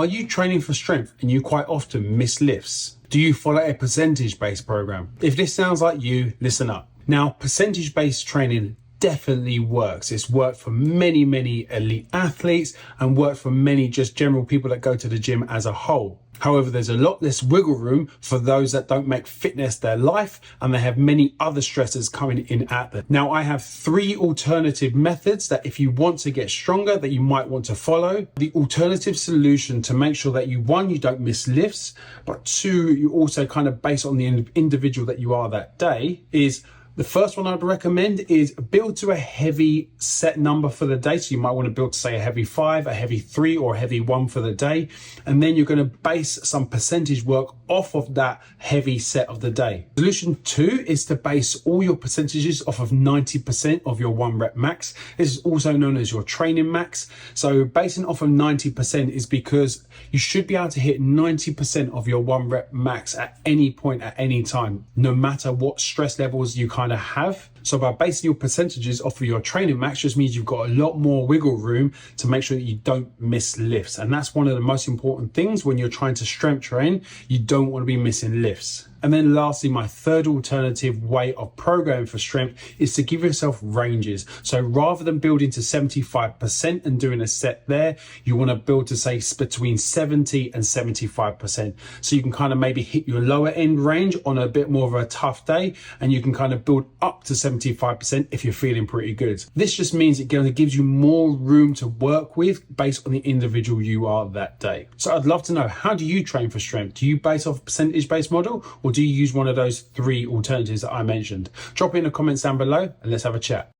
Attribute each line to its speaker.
Speaker 1: Are you training for strength and you quite often miss lifts? Do you follow a percentage-based program? If this sounds like you, listen up. Now, percentage-based training definitely works. It's worked for many elite athletes and worked for many just general people that go to the gym as a whole. However, there's a lot less wiggle room for those that don't make fitness their life and they have many other stressors coming in at them. Now, I have 3 alternative methods that if you want to get stronger that you might want to follow. The alternative solution to make sure that you don't miss lifts, but 2, you also kind of base on the individual that you are that day is the first one I'd recommend is build to a heavy set number for the day. So you might want to build to say a heavy 5, a heavy 3 or a heavy 1 for the day. And then you're going to base some percentage work off of that heavy set of the day. Solution 2 is to base all your percentages off of 90% of your 1 rep max. This is also known as your training max. So basing off of 90% is because you should be able to hit 90% of your 1 rep max at any point at any time, no matter what stress levels you kind of have. So by basing your percentages off of your training max just means you've got a lot more wiggle room to make sure that you don't miss lifts. And that's one of the most important things when you're trying to strength train. You don't want to be missing lifts. And then lastly, my third alternative way of programming for strength is to give yourself ranges. So rather than building to 75% and doing a set there, you want to build to say between 70 and 75%. So you can kind of maybe hit your lower end range on a bit more of a tough day, and you can kind of build up to 75% if you're feeling pretty good. This just means it gives you more room to work with based on the individual you are that day. So I'd love to know, how do you train for strength? Do you base off a percentage-based model, or do you use one of those 3 alternatives that I mentioned? Drop it in the comments down below and let's have a chat.